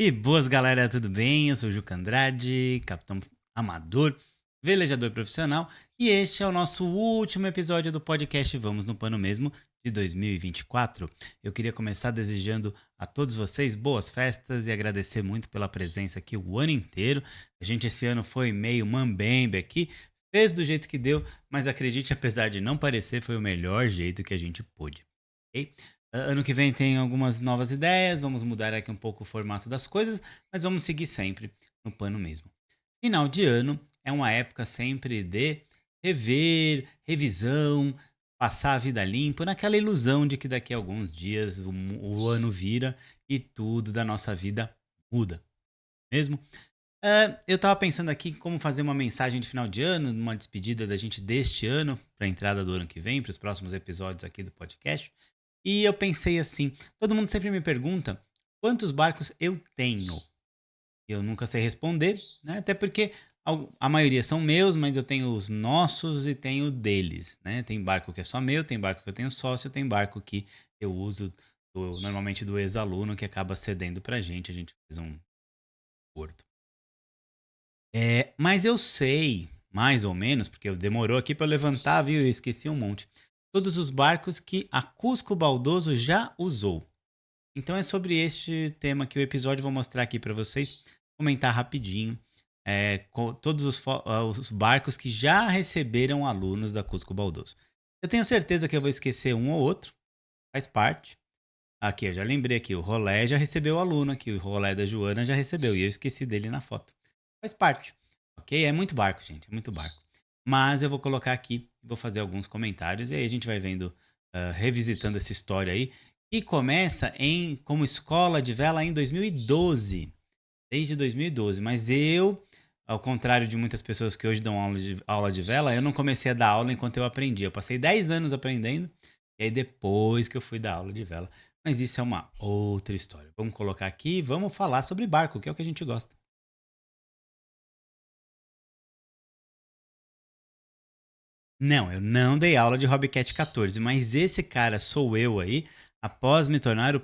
E boas galera, tudo bem? Eu sou o Juca Andrade, capitão amador, velejador profissional, e este é o nosso último episódio do podcast Vamos no Pano Mesmo de 2024. Eu queria começar desejando a todos vocês boas festas e agradecer muito pela presença aqui o ano inteiro. A gente esse ano foi meio mambembe aqui, fez do jeito que deu, mas acredite, apesar de não parecer, foi o melhor jeito que a gente pôde. Ok? Ano que vem tem algumas novas ideias, vamos mudar aqui um pouco o formato das coisas, mas vamos seguir sempre no pano mesmo. Final de ano é uma época sempre de rever, revisão, passar a vida limpo, naquela ilusão de que daqui a alguns dias o ano vira e tudo da nossa vida muda, mesmo? Eu estava pensando aqui em como fazer uma mensagem de final de ano, uma despedida da gente deste ano, para a entrada do ano que vem, para os próximos episódios aqui do podcast. E eu pensei assim: todo mundo sempre me pergunta quantos barcos eu tenho. Eu nunca sei responder, né? Até porque a maioria são meus, mas eu tenho os nossos e tenho deles, né? Tem barco que é só meu, tem barco que eu tenho sócio, tem barco que eu uso normalmente do ex-aluno que acaba cedendo pra gente, a gente fez um acordo. Mas eu sei, mais ou menos, porque demorou aqui para eu levantar, viu? Eu esqueci um monte. Todos os barcos que a Cusco Baldoso já usou. Então é sobre este tema que o episódio eu vou mostrar aqui para vocês, comentar rapidinho. Com todos os barcos que já receberam alunos da Cusco Baldoso. Eu tenho certeza que eu vou esquecer um ou outro, faz parte. Aqui, eu já lembrei aqui, o Rolé já recebeu aluno aqui, o Rolé da Joana já recebeu, e eu esqueci dele na foto. Faz parte, ok? É muito barco, gente, é muito barco. Mas eu vou colocar aqui, vou fazer alguns comentários, e aí a gente vai vendo, revisitando essa história aí, que começa como escola de vela em 2012, desde 2012. Mas eu, ao contrário de muitas pessoas que hoje dão aula de vela, eu não comecei a dar aula enquanto eu aprendi. Eu passei 10 anos aprendendo, e aí depois que eu fui dar aula de vela. Mas isso é uma outra história. Vamos colocar aqui e vamos falar sobre barco, que é o que a gente gosta. Não, eu não dei aula de Hobbycat 14, mas esse cara sou eu aí, após me tornar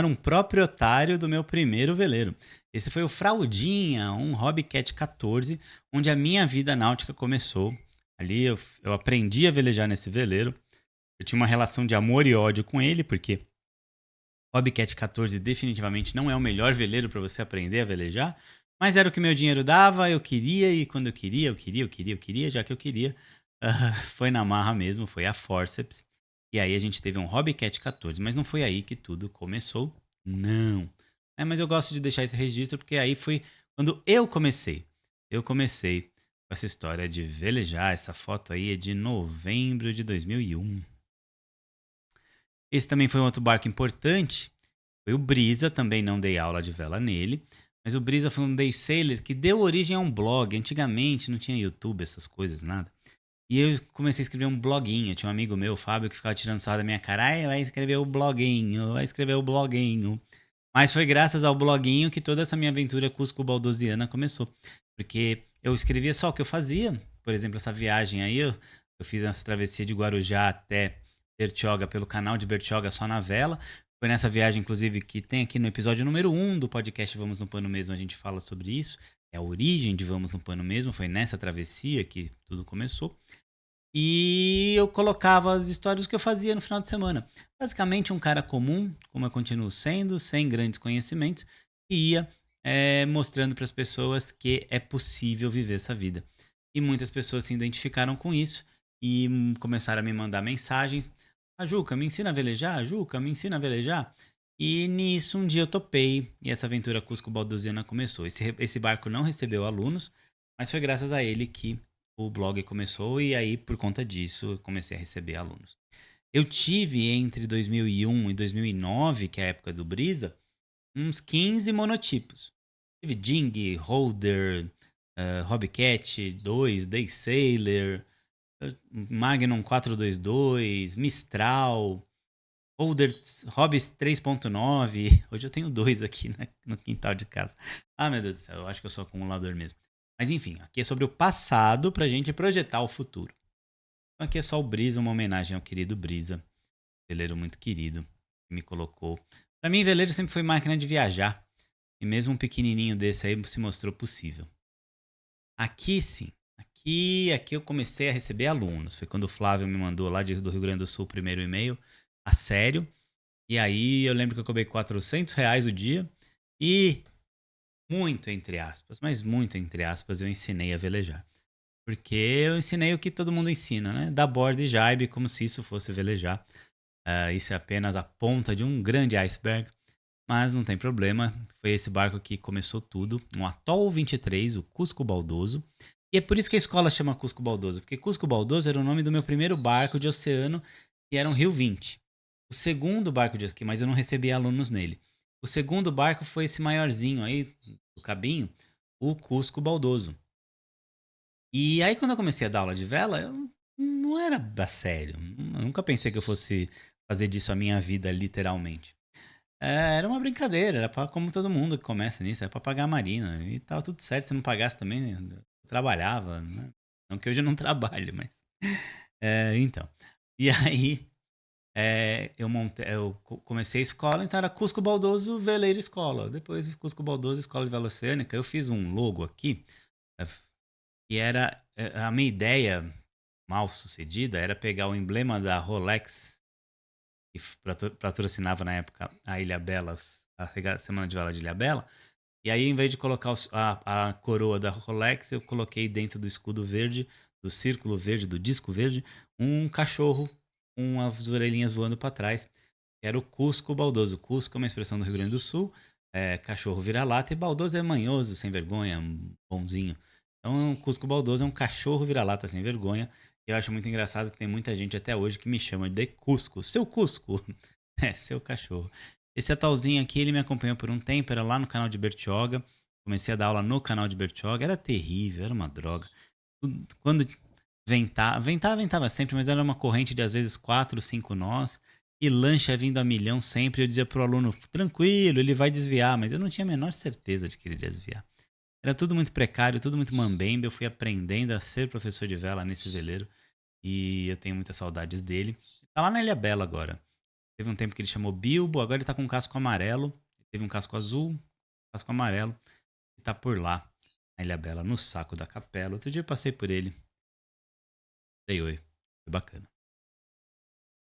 um proprietário do meu primeiro veleiro. Esse foi o Fraldinha, um Hobbycat 14, onde a minha vida náutica começou. Ali eu aprendi a velejar nesse veleiro. Eu tinha uma relação de amor e ódio com ele, porque Hobbycat 14 definitivamente não é o melhor veleiro para você aprender a velejar, mas era o que meu dinheiro dava, eu queria, e quando eu queria, já que eu queria, foi na marra mesmo, foi a forceps. E aí a gente teve um Hobbycat 14, mas não foi aí que tudo começou, não. Mas eu gosto de deixar esse registro, porque aí foi quando eu comecei. Eu comecei com essa história de velejar, essa foto aí é de novembro de 2001. Esse também foi um outro barco importante, foi o Brisa, também não dei aula de vela nele, mas o Brisa foi um day sailor que deu origem a um blog. Antigamente não tinha YouTube, essas coisas, nada. E eu comecei a escrever um bloguinho. Tinha um amigo meu, o Fábio, que ficava tirando sarro da minha cara. Ai, vai escrever o bloguinho, vai escrever o bloguinho. Mas foi graças ao bloguinho que toda essa minha aventura cusco-baldosiana começou. Porque eu escrevia só o que eu fazia. Por exemplo, essa viagem aí, eu fiz essa travessia de Guarujá até Bertioga pelo canal de Bertioga só na vela. Foi nessa viagem, inclusive, que tem aqui no episódio número 1 do podcast Vamos no Pano Mesmo, a gente fala sobre isso. É a origem de Vamos no Pano Mesmo, foi nessa travessia que tudo começou. E eu colocava as histórias que eu fazia no final de semana. Basicamente, um cara comum, como eu continuo sendo, sem grandes conhecimentos, e ia mostrando para as pessoas que é possível viver essa vida. E muitas pessoas se identificaram com isso e começaram a me mandar mensagens. A Juca, me ensina a velejar? Juca, me ensina a velejar? E nisso, um dia eu topei e essa aventura Cusco-Baldosiana começou. Esse barco não recebeu alunos, mas foi graças a ele que o blog começou e aí, por conta disso, eu comecei a receber alunos. Eu tive entre 2001 e 2009, que é a época do Brisa, uns 15 monotipos. Tive Ding, Holder, Hobbycat 2, Day Sailor, Magnum 422, Mistral, Holder Hobbys 3.9. Hoje eu tenho dois aqui, né, no quintal de casa. Ah, meu Deus do céu, eu acho que eu sou acumulador mesmo. Mas enfim, aqui é sobre o passado pra gente projetar o futuro. Então aqui é só o Brisa, uma homenagem ao querido Brisa, veleiro muito querido, que me colocou Pra mim, veleiro sempre foi máquina de viajar. E mesmo um pequenininho desse aí se mostrou possível. Aqui sim. Aqui eu comecei a receber alunos. Foi quando o Flávio me mandou lá do Rio Grande do Sul o primeiro e-mail, a sério. E aí eu lembro que eu cobrei R$ 400 o dia. E muito entre aspas, mas muito entre aspas, eu ensinei a velejar. Porque eu ensinei o que todo mundo ensina, né? Dar borda e jaibe como se isso fosse velejar. Isso é apenas a ponta de um grande iceberg. Mas não tem problema, foi esse barco que começou tudo, um Atoll 23, o Cusco Baldoso. E é por isso que a escola chama Cusco Baldoso, porque Cusco Baldoso era o nome do meu primeiro barco de oceano, que era um Rio 20. O segundo barco de oceano, mas eu não recebi alunos nele. O segundo barco foi esse maiorzinho aí, do cabinho, o Cusco Baldoso. E aí quando eu comecei a dar aula de vela, eu não era a sério. Eu nunca pensei que eu fosse fazer disso a minha vida, literalmente. Era uma brincadeira, era pra, como todo mundo que começa nisso, é pra pagar a marina. E tava tudo certo, se não pagasse também, né, eu trabalhava, né? Não que hoje eu não trabalhe, mas. Então. E aí, eu comecei a escola, então era Cusco Baldoso Veleiro Escola. Depois Cusco Baldoso Escola de Vela Oceânica. Eu fiz um logo aqui, é, que era. A minha ideia mal sucedida era pegar o emblema da Rolex que patrocinava na época a Ilha Belas, a Semana de Vela de Ilha Bela. E aí, em vez de colocar a coroa da Rolex, eu coloquei dentro do escudo verde, do círculo verde, do disco verde, um cachorro com as orelhinhas voando para trás, que era o Cusco Baldoso. Cusco é uma expressão do Rio Grande do Sul, cachorro vira-lata, e Baldoso é manhoso, sem vergonha, bonzinho. Então, o Cusco Baldoso é um cachorro vira-lata sem vergonha. Eu acho muito engraçado que tem muita gente até hoje que me chama de Cusco. Seu Cusco. É, seu cachorro. Esse atualzinho aqui, ele me acompanhou por um tempo, era lá no canal de Bertioga. Comecei a dar aula no canal de Bertioga, era terrível, era uma droga. Quando ventava sempre, mas era uma corrente de às vezes 4, 5 nós. E lancha vindo a milhão sempre. Eu dizia pro aluno, tranquilo, ele vai desviar, mas eu não tinha a menor certeza de que ele ia desviar. Era tudo muito precário, tudo muito mambembe. Eu fui aprendendo a ser professor de vela nesse veleiro. E eu tenho muitas saudades dele. Tá lá na Ilha Bela agora. Teve um tempo que ele chamou Bilbo, agora ele tá com um casco amarelo. Teve um casco azul, casco amarelo. E tá por lá, na Ilha Bela, no saco da capela. Outro dia eu passei por ele. Dei oi. Foi bacana.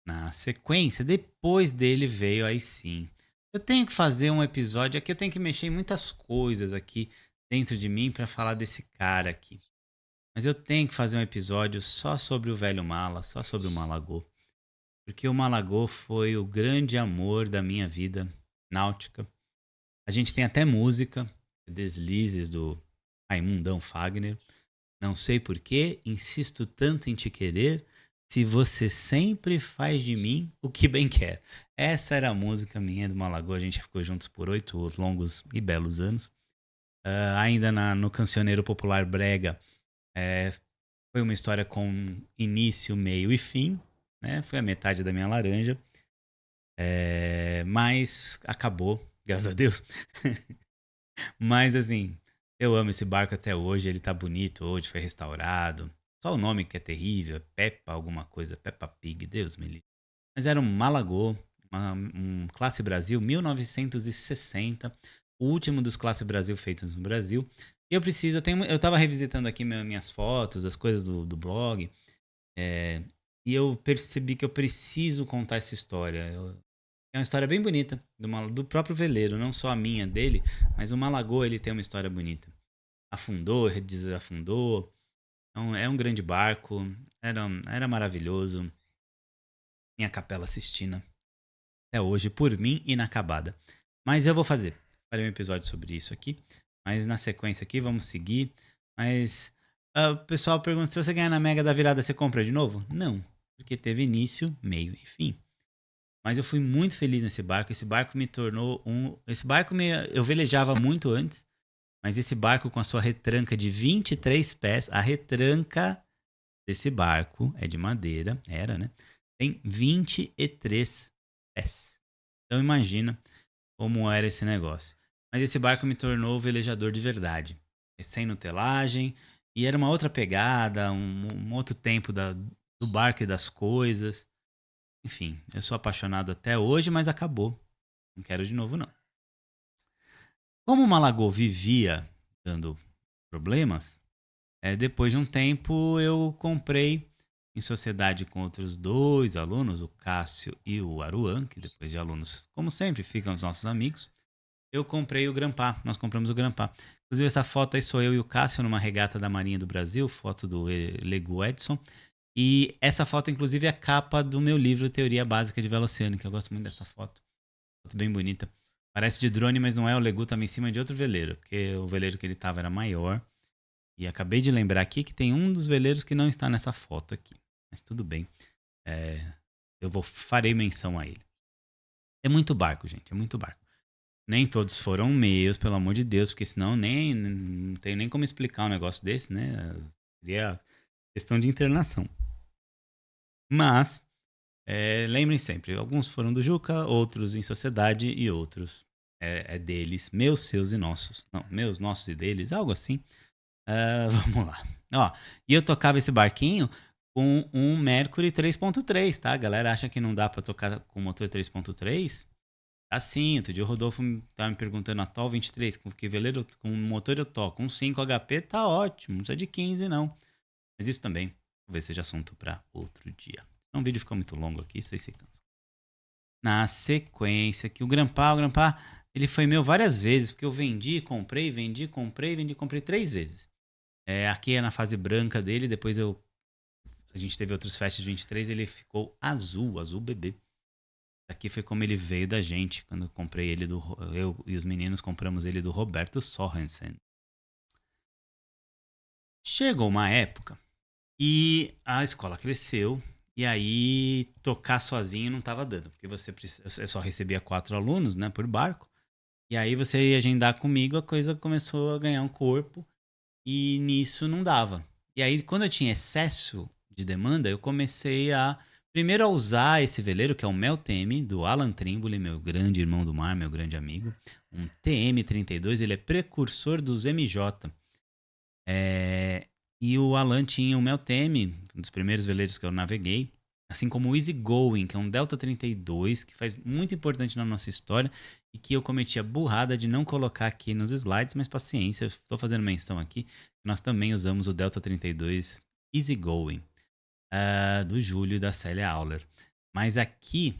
Na sequência, depois dele veio aí sim. Eu tenho que fazer um episódio aqui, eu tenho que mexer em muitas coisas aqui dentro de mim pra falar desse cara aqui. Mas eu tenho que fazer um episódio só sobre o velho Mala, só sobre o Malagô. Porque o Malagô foi o grande amor da minha vida náutica. A gente tem até música, Deslizes do Raimundão Fagner. Não sei porquê, insisto tanto em te querer, se você sempre faz de mim o que bem quer. Essa era a música minha do Malagô, a gente ficou juntos por 8 longos e belos anos. Ainda no Cancioneiro Popular Brega, é, foi uma história com início, meio e fim, né? Foi a metade da minha laranja, mas acabou, graças a Deus. Mas assim, eu amo esse barco até hoje, ele tá bonito hoje, foi restaurado. Só o nome que é terrível, é Peppa alguma coisa, Peppa Pig, Deus me livre. Mas era um Malagô, um Classe Brasil 1960, o último dos Classe Brasil feitos no Brasil. E eu tava revisitando aqui minhas fotos, as coisas do blog, é, e eu percebi que eu preciso contar essa história. É uma história bem bonita do próprio veleiro, não só a minha dele, mas o Malagô ele tem uma história bonita. Afundou, desafundou. Então, é um grande barco, era maravilhoso. Minha Capela Sistina, até hoje, por mim, inacabada. Mas eu vou farei um episódio sobre isso aqui. Mas na sequência aqui, vamos seguir. Mas o pessoal pergunta, se você ganhar na Mega da Virada, você compra de novo? Não, porque teve início, meio e fim. Mas eu fui muito feliz nesse barco. Esse barco me tornou um. Eu velejava muito antes, mas esse barco com a sua retranca de 23 pés, a retranca desse barco é de madeira, era, né? Tem 23 pés. Então imagina como era esse negócio. Mas esse barco me tornou velejador de verdade. Sem nutelagem. E era uma outra pegada, um outro tempo do barco e das coisas. Enfim, eu sou apaixonado até hoje, mas acabou. Não quero de novo, não. Como o Malagô vivia dando problemas, depois de um tempo eu comprei em sociedade com outros dois alunos, o Cássio e o Aruan, que depois de alunos, como sempre, ficam os nossos amigos. Eu comprei o Grampá, nós compramos o Grampá. Inclusive, essa foto aí sou eu e o Cássio numa regata da Marinha do Brasil, foto do Lego Edson. E essa foto, inclusive, é a capa do meu livro Teoria Básica de Vela Oceânica. Eu gosto muito dessa foto. Foto bem bonita. Parece de drone, mas não é. O Legu estava em cima de outro veleiro, porque o veleiro que ele estava era maior. E acabei de lembrar aqui que tem um dos veleiros que não está nessa foto aqui. Mas tudo bem. É, farei menção a ele. É muito barco, gente. É muito barco. Nem todos foram meus, pelo amor de Deus, porque senão não tem nem como explicar um negócio desse, né? Seria questão de internação. Mas, lembrem sempre, alguns foram do Juca, outros em sociedade e outros é deles, meus, seus e nossos. Não, meus, nossos e deles, algo assim. Vamos lá. Ó, e eu tocava esse barquinho com um Mercury 3.3, tá? A galera acha que não dá pra tocar com motor 3.3. Assim, outro dia o Rodolfo tava me perguntando, a TOL 23, com que veleiro, com motor eu toco, um 5 HP tá ótimo, não precisa de 15 não. Mas isso também, talvez seja assunto para outro dia. Então o vídeo ficou muito longo aqui, vocês se cansam. Na sequência, que o Grampá, ele foi meu várias vezes, porque eu comprei 3 vezes. Aqui é na fase branca dele, depois a gente teve outros Fast 23, ele ficou azul bebê. Aqui foi como ele veio da gente, quando eu comprei ele eu e os meninos compramos ele do Roberto Sorensen. Chegou uma época e a escola cresceu e aí tocar sozinho não estava dando, porque eu só recebia 4 alunos, né, por barco. E aí você ia agendar comigo, a coisa começou a ganhar um corpo e nisso não dava. E aí quando eu tinha excesso de demanda, eu comecei primeiro a usar esse veleiro, que é o Meltemi, do Alan Trimble, meu grande irmão do mar, meu grande amigo. Um TM32, ele é precursor dos MJ. E o Alan tinha o Meltemi, um dos primeiros veleiros que eu naveguei. Assim como o Easy Going, que é um Delta 32, que faz muito importante na nossa história e que eu cometi a burrada de não colocar aqui nos slides, mas paciência, estou fazendo menção aqui. Nós também usamos o Delta 32 Easy Going, do Júlio e da Célia Auler. Mas aqui,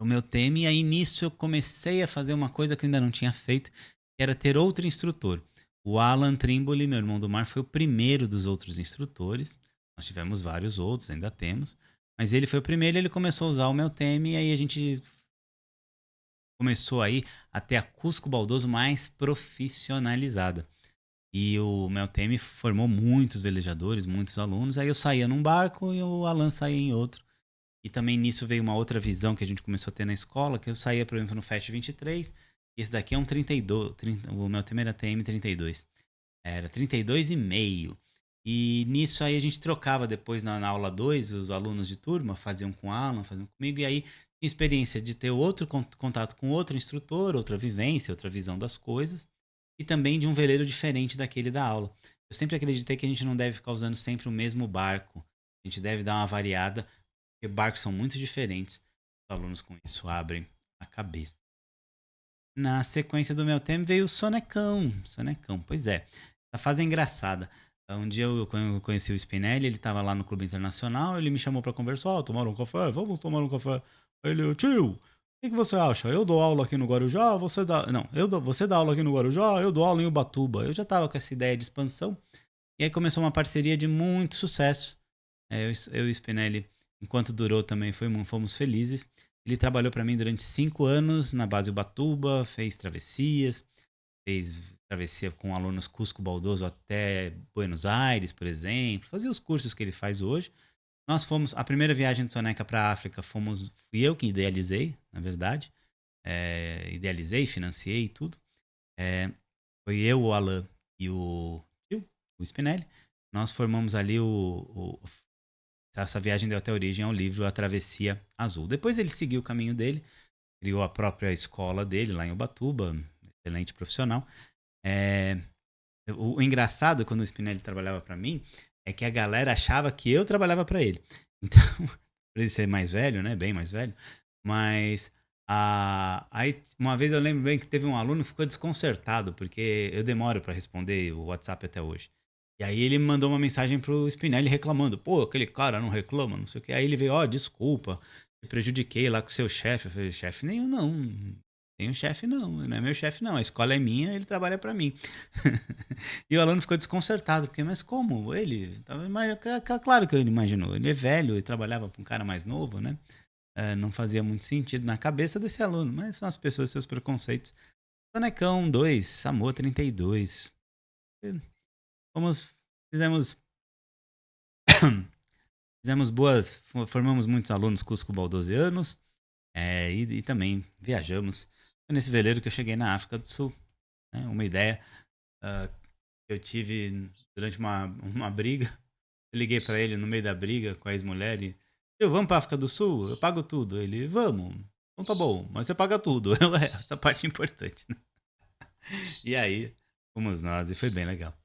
o meu tema, e aí nisso eu comecei a fazer uma coisa que eu ainda não tinha feito, que era ter outro instrutor. O Alan Trimble, meu irmão do mar, foi o primeiro dos outros instrutores. Nós tivemos vários outros, ainda temos. Mas ele foi o primeiro e ele começou a usar o meu tema, e aí a gente começou aí a ter a Cusco Baldoso mais profissionalizada. E o Meltemi formou muitos velejadores, muitos alunos. Aí eu saía num barco e o Alan saía em outro. E também nisso veio uma outra visão que a gente começou a ter na escola, que eu saía, por exemplo, no Fast 23. E esse daqui é um 32. O Meltemi era TM32. Era 32,5. E nisso aí a gente trocava depois na aula 2, os alunos de turma faziam com o Alan, faziam comigo. E aí tinha experiência de ter outro contato com outro instrutor, outra vivência, outra visão das coisas e também de um veleiro diferente daquele da aula. Eu sempre acreditei que a gente não deve ficar usando sempre o mesmo barco. A gente deve dar uma variada, porque barcos são muito diferentes. Os alunos com isso abrem a cabeça. Na sequência do meu tempo veio o Sonecão. Sonecão, pois é. Essa fase é engraçada. Um dia eu conheci o Spinelli, ele estava lá no Clube Internacional, ele me chamou para conversar, tomar um café, vamos tomar um café. Aí ele, tio, o que você acha? Eu dou aula aqui no Guarujá, você dá. Não, você dá aula aqui no Guarujá, eu dou aula em Ubatuba. Eu já estava com essa ideia de expansão. E aí começou uma parceria de muito sucesso. Eu e o Spinelli, enquanto durou também, fomos felizes. Ele trabalhou para mim durante 5 anos na base Ubatuba, fez travessias, fez travessia com alunos Cusco Baldoso até Buenos Aires, por exemplo. Fazia os cursos que ele faz hoje. Nós fomos, a primeira viagem de Soneca para a África, fui eu que idealizei, na verdade. Idealizei, financiei tudo. Foi eu, o Alan e o Spinelli. Nós formamos ali essa viagem deu até origem ao livro A Travessia Azul. Depois ele seguiu o caminho dele, criou a própria escola dele lá em Ubatuba, excelente profissional. O engraçado quando o Spinelli trabalhava para mim é que a galera achava que eu trabalhava para ele. Então, por ele ser mais velho, né, bem mais velho, mas Aí, uma vez eu lembro bem que teve um aluno que ficou desconcertado, porque eu demoro para responder o WhatsApp até hoje. E aí ele me mandou uma mensagem pro Spinelli reclamando: pô, aquele cara não reclama, não sei o quê. Aí ele veio: ó, desculpa, te prejudiquei lá com o seu chefe. Eu falei: chefe nenhum, não. Tem um chefe, não. Não é meu chefe, não. A escola é minha, ele trabalha para mim. E o aluno ficou desconcertado, porque, mas como? Ele? Claro que ele imaginou. Ele é velho e trabalhava para um cara mais novo, né? Não fazia muito sentido na cabeça desse aluno, mas são as pessoas e seus preconceitos. Sonecão 2, Samoa 32. Fomos, fizemos, fizemos boas, formamos muitos alunos cusco-baldosianos, e também viajamos. Foi nesse veleiro que eu cheguei na África do Sul. Né? Uma ideia ah, que eu tive durante uma briga. Eu liguei pra ele no meio da briga com a ex-mulher e eu, vamos pra África do Sul? Eu pago tudo. Ele, vamos. Então tá bom, mas você paga tudo. Essa parte é importante, né? E aí, fomos nós e foi bem legal.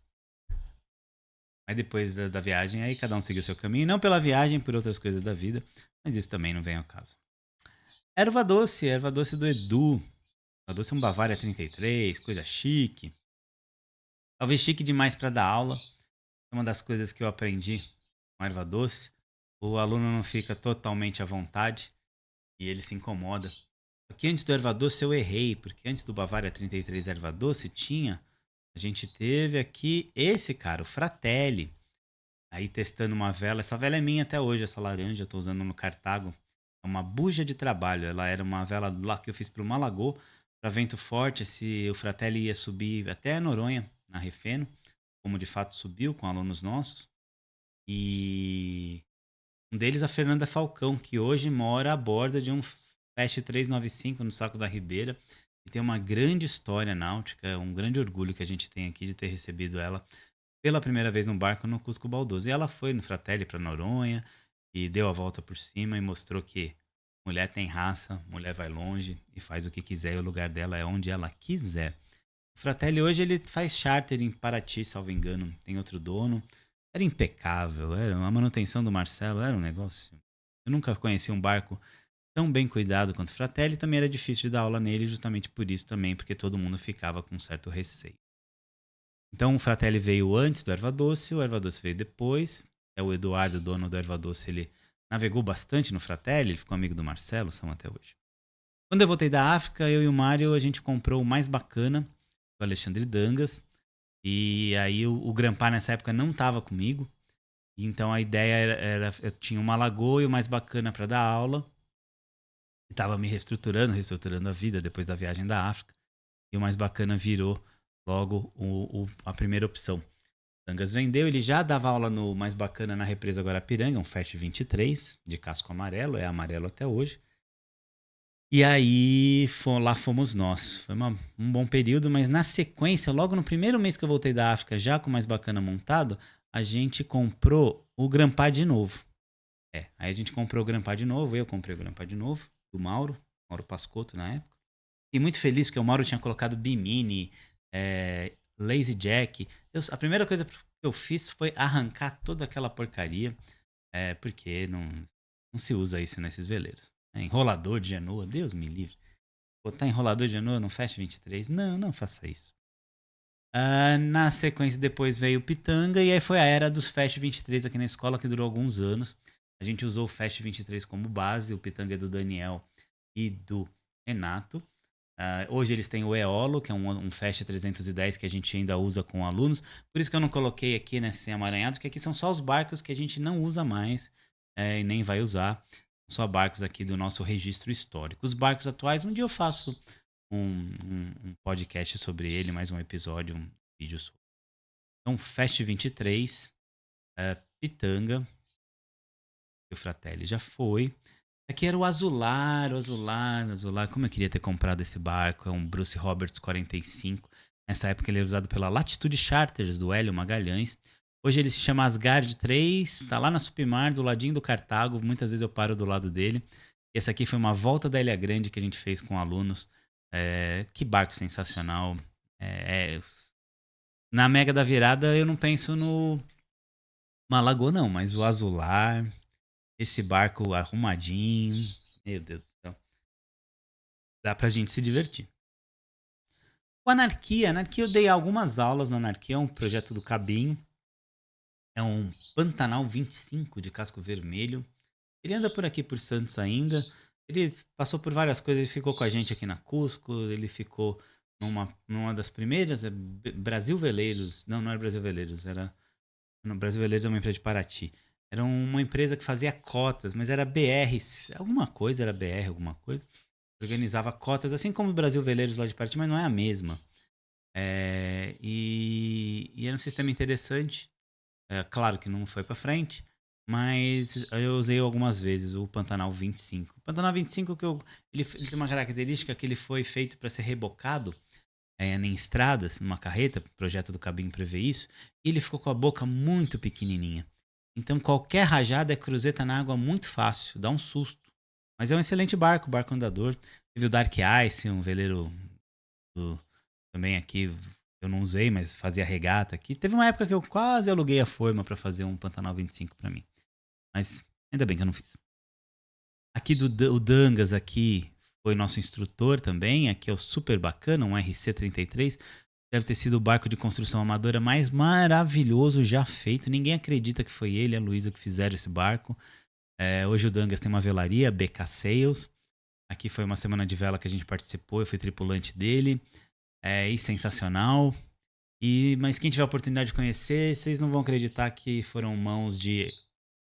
Aí depois da viagem, aí cada um seguiu seu caminho. Não pela viagem, por outras coisas da vida. Mas isso também não vem ao caso. Erva doce do Edu. Erva doce é um Bavária 33, coisa chique. Talvez chique demais pra dar aula. É uma das coisas que eu aprendi com erva doce. O aluno não fica totalmente à vontade e ele se incomoda. Aqui antes do erva doce eu errei, porque antes do Bavária 33 erva doce tinha. A gente teve aqui esse cara, o Fratelli. Aí testando uma vela. Essa vela é minha até hoje, essa laranja, eu tô usando no Cartago. É uma buja de trabalho. Ela era uma vela lá que eu fiz para uma lagoa, para vento forte. O Fratelli ia subir até Noronha, na Refeno, como de fato subiu com alunos nossos. E um deles, a Fernanda Falcão, que hoje mora à borda de um Fast 395 no Saco da Ribeira. E tem uma grande história náutica, um grande orgulho que a gente tem aqui de ter recebido ela pela primeira vez num barco no Cusco Baldoso. E ela foi no Fratelli para Noronha e deu a volta por cima e mostrou que mulher tem raça, mulher vai longe e faz o que quiser e o lugar dela é onde ela quiser. O Fratelli hoje ele faz charter em Paraty, salvo engano, tem outro dono. Era impecável, era a manutenção do Marcelo, era um negócio. Eu nunca conheci um barco tão bem cuidado quanto o Fratelli, também era difícil de dar aula nele, justamente por isso também, porque todo mundo ficava com um certo receio. Então o Fratelli veio antes do Erva Doce, o Erva Doce veio depois. É o Eduardo, dono do Erva Doce, ele navegou bastante no Fratelli, ele ficou amigo do Marcelo, são até hoje. Quando eu voltei da África, eu e o Mário, a gente comprou o mais bacana, do Alexandre Dangas. E aí o Grampar nessa época não estava comigo. Então a ideia era eu tinha uma lagoa e o mais bacana para dar aula. E tava me reestruturando a vida depois da viagem da África. E o mais bacana virou logo a primeira opção. Dangas vendeu, ele já dava aula no mais bacana na represa Guarapiranga, um Fast 23, de casco amarelo, é amarelo até hoje. E aí, lá fomos nós. Foi um bom período, mas na sequência, logo no primeiro mês que eu voltei da África, já com o mais bacana montado, a gente comprou o Grampar de novo. Aí a gente comprou o Grampar de novo, eu comprei o Grampar de novo, do Mauro Pascotto na época. E muito feliz porque o Mauro tinha colocado Bimini, Lazy Jack. A primeira coisa que eu fiz foi arrancar toda aquela porcaria, porque não se usa isso nesses veleiros. Enrolador de genoa, Deus me livre. Botar enrolador de genoa no Fast 23, não faça isso. Na sequência, depois veio o Pitanga, e aí foi a era dos Fast 23 aqui na escola, que durou alguns anos. A gente usou o Fast 23 como base, o Pitanga é do Daniel e do Renato. Hoje eles têm o Eolo, que é um Fast 310 que a gente ainda usa com alunos. Por isso que eu não coloquei aqui nesse amaranhado, porque aqui são só os barcos que a gente não usa mais e nem vai usar. Só barcos aqui do nosso registro histórico. Os barcos atuais, um dia eu faço um podcast sobre ele, mais um episódio, um vídeo sobre. Então, Fast 23, Pitanga, o Fratelli já foi. Aqui era o Azular. Como eu queria ter comprado esse barco. É um Bruce Roberts 45. Nessa época ele era usado pela Latitude Charters do Hélio Magalhães. Hoje ele se chama Asgard 3. Tá lá na Submar, do ladinho do Cartago. Muitas vezes eu paro do lado dele. E essa aqui foi uma volta da Ilha Grande que a gente fez com alunos. Que barco sensacional. Na Mega da Virada eu não penso no Malagoa não, mas o Azular, esse barco arrumadinho. Meu Deus do céu. Dá pra gente se divertir. O Anarquia eu dei algumas aulas no Anarquia, é um projeto do Cabinho. É um Pantanal 25 de casco vermelho. Ele anda por aqui por Santos ainda. Ele passou por várias coisas, ele ficou com a gente aqui na Cusco, ele ficou numa das primeiras, Brasil Veleiros. Não, não era Brasil Veleiros, era. No Brasil Veleiros é uma empresa de Paraty. Era uma empresa que fazia cotas, mas era BR, alguma coisa, era BR, alguma coisa. Organizava cotas, assim como o Brasil Veleiros lá de Paraty, mas não é a mesma. E era um sistema interessante. Claro que não foi pra frente, mas eu usei algumas vezes o Pantanal 25. O Pantanal 25 ele tem uma característica que ele foi feito para ser rebocado em estradas, numa carreta, o projeto do Cabinho prevê isso, e ele ficou com a boca muito pequenininha. Então qualquer rajada é cruzeta na água muito fácil, dá um susto. Mas é um excelente barco andador. Teve o Dark Ice, um veleiro do, também aqui, eu não usei, mas fazia regata aqui. Teve uma época que eu quase aluguei a forma para fazer um Pantanal 25 para mim. Mas ainda bem que eu não fiz. Aqui o Dangas aqui foi nosso instrutor também. Aqui é o super bacana, um RC-33. Deve ter sido o barco de construção amadora mais maravilhoso já feito. Ninguém acredita que foi ele e a Luísa que fizeram esse barco. Hoje o Dangas tem uma velaria, BK Sails. Aqui foi uma semana de vela que a gente participou, eu fui tripulante dele. E sensacional. Mas quem tiver a oportunidade de conhecer, vocês não vão acreditar que foram mãos de,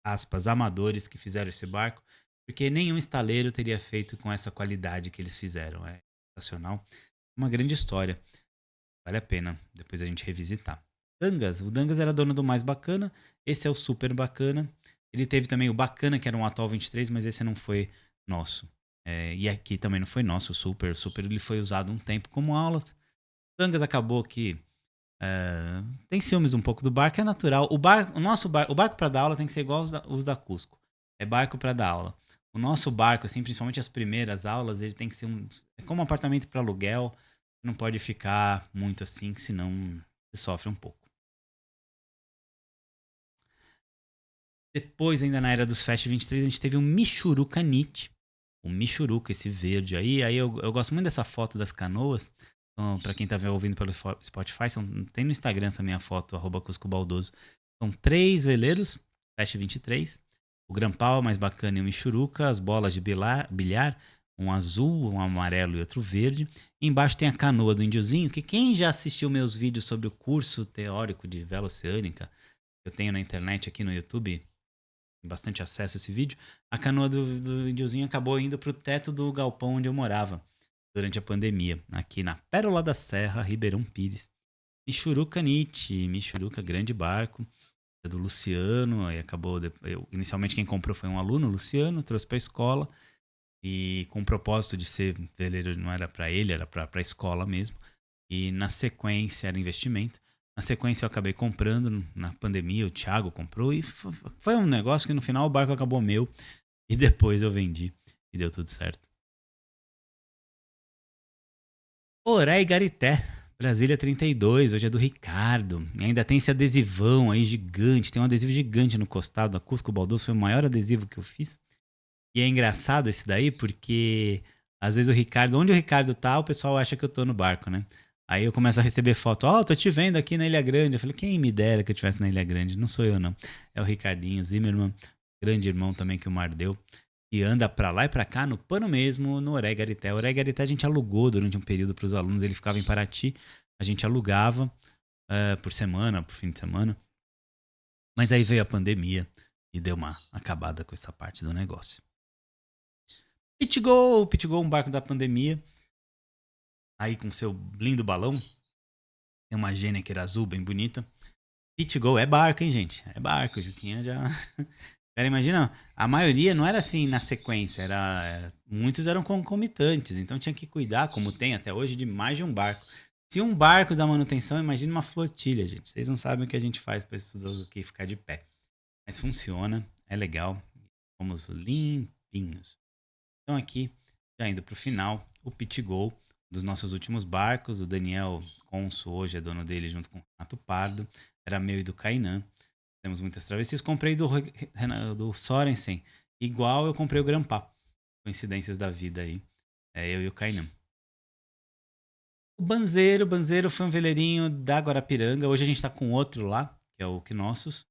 aspas, amadores que fizeram esse barco, porque nenhum estaleiro teria feito com essa qualidade que eles fizeram. É sensacional. Uma grande história. Vale a pena depois a gente revisitar. O Dangas era dono do mais bacana, esse é o super bacana. Ele teve também o bacana, que era um Atoll 23, mas esse não foi nosso. E aqui também não foi nosso, o super. O super ele foi usado um tempo como aula. O Dangas acabou que tem ciúmes um pouco do barco, é natural. O barco para dar aula tem que ser igual os da Cusco. É barco para dar aula. O nosso barco, assim, principalmente as primeiras aulas, ele tem que ser é como um apartamento para aluguel. Não pode ficar muito assim, que senão você sofre um pouco. Depois, ainda na era dos Fast 23, a gente teve um Michuruca Nietzsche. O Michuruca, esse verde aí. Aí eu gosto muito dessa foto das canoas. Então, pra quem tá ouvindo pelo Spotify, tem no Instagram essa minha foto, Cusco Baldoso. São 3 veleiros, Fast 23. O Grampal mais bacana e o Michuruca. As bolas de bilhar, um azul, um amarelo e outro verde. E embaixo tem a canoa do Indiozinho, que quem já assistiu meus vídeos sobre o curso teórico de vela oceânica, eu tenho na internet aqui no YouTube, bastante acesso a esse vídeo, a canoa do Indiozinho acabou indo pro teto do galpão onde eu morava durante a pandemia, aqui na Pérola da Serra, Ribeirão Pires. Michuruca Nietzsche, Michuruca, grande barco, é do Luciano, aí acabou, inicialmente quem comprou foi um aluno, Luciano, trouxe pra escola, e com o propósito de ser veleiro, não era para ele, era para a escola mesmo, e na sequência era investimento. Na sequência eu acabei comprando, na pandemia o Thiago comprou e foi um negócio que no final o barco acabou meu e depois eu vendi e deu tudo certo. Oré e Garité, Brasília 32, hoje é do Ricardo. E ainda tem esse adesivão aí gigante, tem um adesivo gigante no costado da Cusco Baldoso, foi o maior adesivo que eu fiz. E é engraçado esse daí porque às vezes onde o Ricardo tá, o pessoal acha que eu tô no barco, né? Aí eu começo a receber foto, tô te vendo aqui na Ilha Grande. Eu falei, quem me dera que eu estivesse na Ilha Grande? Não sou eu, não. É o Ricardinho Zimmermann, grande irmão também que o Mar deu. E anda pra lá e pra cá, no pano mesmo, no Oregarité. O Oregarité a gente alugou durante um período pros alunos, ele ficava em Paraty. A gente alugava por semana, por fim de semana. Mas aí veio a pandemia e deu uma acabada com essa parte do negócio. Pitgol, um barco da pandemia. Aí com seu lindo balão. Tem uma Genneker azul bem bonita. Pitgol é barco, hein, gente? É barco, Juquinha já. Cara, imagina, a maioria não era assim na sequência, muitos eram concomitantes, então tinha que cuidar, como tem até hoje, de mais de um barco. Se um barco dá manutenção, imagina uma flotilha, gente. Vocês não sabem o que a gente faz para esses aqui ficar de pé. Mas funciona, é legal. Fomos limpinhos. Então aqui, já indo para o final, o Pitgol, dos nossos últimos barcos. O Daniel Conso hoje é dono dele junto com o Renato Pardo. Era meu e do Kainan. Temos muitas travessias. Comprei do Sorensen. Igual eu comprei o Grampá. Coincidências da vida aí. É eu e o Kainan. O Banzeiro foi um veleirinho da Guarapiranga. Hoje a gente tá com outro lá, que é o Knossos,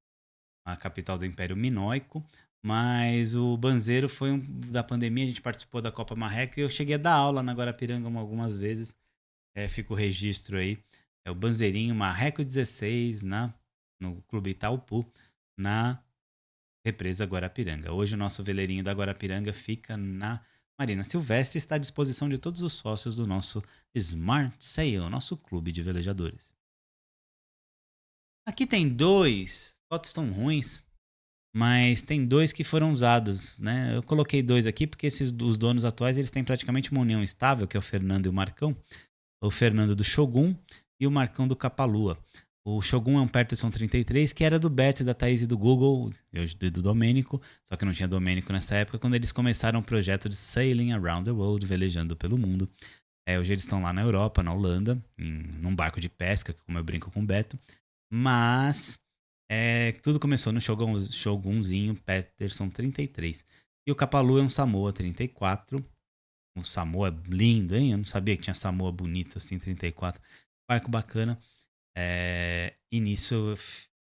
a capital do Império Minoico. Mas o Banzeiro foi da pandemia, a gente participou da Copa Marreco e eu cheguei a dar aula na Guarapiranga algumas vezes. Fica o registro aí. É o Banzeirinho Marreco 16 no Clube Itaupu, na Represa Guarapiranga. Hoje o nosso veleirinho da Guarapiranga fica na Marina Silvestre e está à disposição de todos os sócios do nosso Smart Sail, nosso clube de velejadores. Aqui tem dois, fotos estão ruins, mas tem dois que foram usados, né? Eu coloquei dois aqui porque os donos atuais eles têm praticamente uma união estável, que é o Fernando e o Marcão. O Fernando do Shogun e o Marcão do Capalua. O Shogun é um Peterson 33 que era do Betts, da Thaís e do Google, e do Domênico, só que não tinha Domênico nessa época, quando eles começaram o projeto de Sailing Around the World, velejando pelo mundo. Hoje eles estão lá na Europa, na Holanda, num barco de pesca, como eu brinco com o Beto. Mas tudo começou no Shogunzinho Peterson 33. E o Capalua é um Samoa 34. Um Samoa lindo, hein? Eu não sabia que tinha Samoa bonito assim, 34. Barco bacana. E nisso,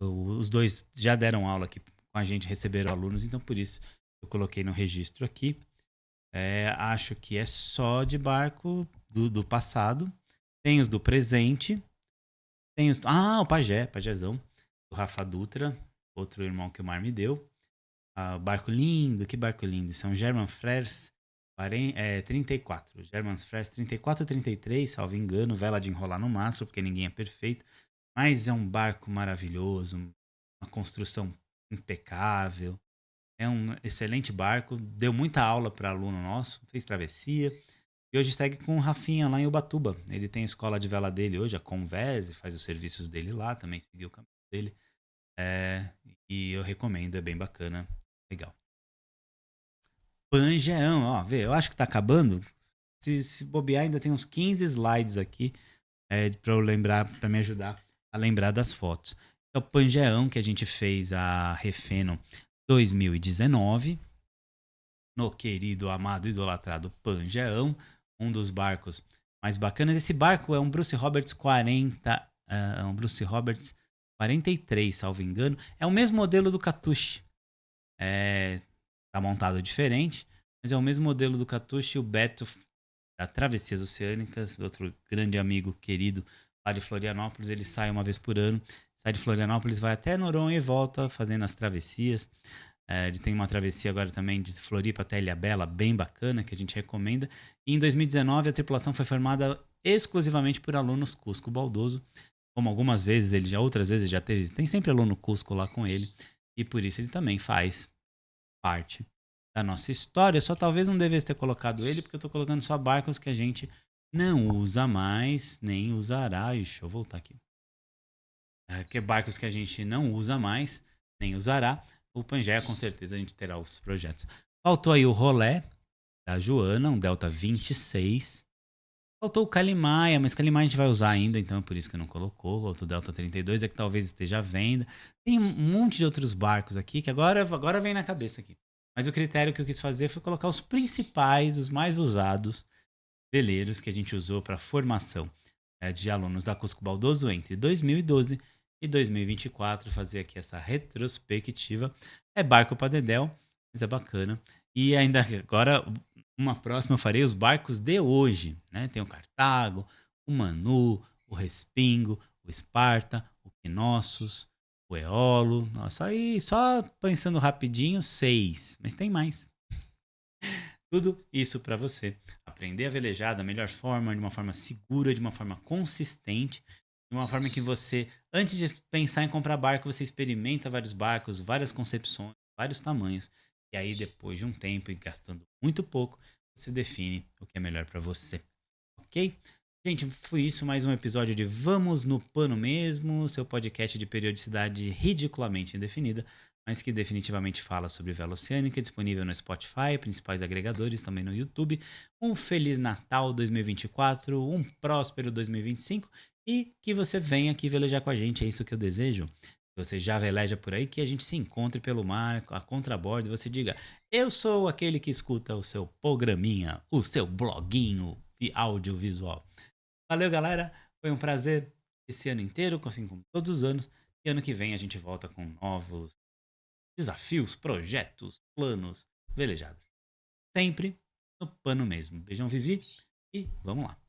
os dois já deram aula aqui com a gente, receberam alunos, então por isso eu coloquei no registro aqui. Acho que é só de barco do passado. Tem os do presente. Tem os. Ah, o Pajézão, do Rafa Dutra, outro irmão que o Mar me deu. Barco lindo, que barco lindo. Isso é um German Frères 34. German Frères 34 ou 33, salvo engano. Vela de enrolar no mastro, porque ninguém é perfeito. Mas é um barco maravilhoso, uma construção impecável. É um excelente barco. Deu muita aula para aluno nosso, fez travessia. E hoje segue com o Rafinha lá em Ubatuba. Ele tem a escola de vela dele hoje, a Convese, faz os serviços dele lá, também seguiu o caminho dele. E eu recomendo, é bem bacana, legal. Pangeão, ó, vê, eu acho que tá acabando. Se bobear, ainda tem uns 15 slides aqui para eu lembrar, para me ajudar a lembrar das fotos. É o Pangeão que a gente fez a Refeno 2019, no querido, amado, idolatrado Pangeão, um dos barcos mais bacanas. Esse barco é um Bruce Roberts 40, um Bruce Roberts 43, salvo engano. É o mesmo modelo do Catuche. Tá montado diferente, mas é o mesmo modelo do Catuche. O Beto da Travessias Oceânicas, outro grande amigo querido lá de Florianópolis, ele sai uma vez por ano, sai de Florianópolis, vai até Noronha e volta fazendo as travessias. Ele tem uma travessia agora também de Floripa até Ilhabela, bem bacana, que a gente recomenda. E em 2019 a tripulação foi formada exclusivamente por alunos Cusco Baldoso, como algumas vezes, outras vezes já teve, tem sempre aluno Cusco lá com ele, e por isso ele também faz parte da nossa história. Só talvez não devesse ter colocado ele, porque eu tô colocando só barcos que a gente não usa mais, nem usará. Ixi, deixa eu voltar aqui. Que barcos que a gente não usa mais, nem usará. O Pangeia, com certeza, a gente terá os projetos. Faltou aí o Rolé, da Joana, um Delta 26. Faltou o Calimaia, mas Calimaia a gente vai usar ainda, então é por isso que eu não colocou. Outro Delta 32 é que talvez esteja à venda. Tem um monte de outros barcos aqui que agora vem na cabeça aqui. Mas o critério que eu quis fazer foi colocar os principais, os mais usados veleiros que a gente usou para formação de alunos da Cusco Baldoso entre 2012 e 2024. Fazer aqui essa retrospectiva. É barco para Dedéu, mas é bacana. E ainda agora, uma próxima eu farei os barcos de hoje. Né? Tem o Cartago, o Manu, o Respingo, o Esparta, o Knossos, o Eolo. Nossa, aí só pensando rapidinho, 6. Mas tem mais. Tudo isso para você aprender a velejar da melhor forma, de uma forma segura, de uma forma consistente, de uma forma que você, antes de pensar em comprar barco, você experimenta vários barcos, várias concepções, vários tamanhos. E aí, depois de um tempo e gastando muito pouco, você define o que é melhor para você. Ok? Gente, foi isso, mais um episódio de Vamos no Pano Mesmo, seu podcast de periodicidade ridiculamente indefinida, mas que definitivamente fala sobre vela oceânica, disponível no Spotify, principais agregadores, também no YouTube. Um Feliz Natal 2024, um próspero 2025 e que você venha aqui velejar com a gente, é isso que eu desejo. Você já veleja por aí, que a gente se encontre pelo mar, a contrabordo, e você diga: Eu sou aquele que escuta o seu programinha, o seu bloguinho audiovisual. Valeu, galera. Foi um prazer esse ano inteiro, assim como todos os anos. E ano que vem a gente volta com novos desafios, projetos, planos, velejadas. Sempre no pano mesmo. Beijão, Vivi. E vamos lá.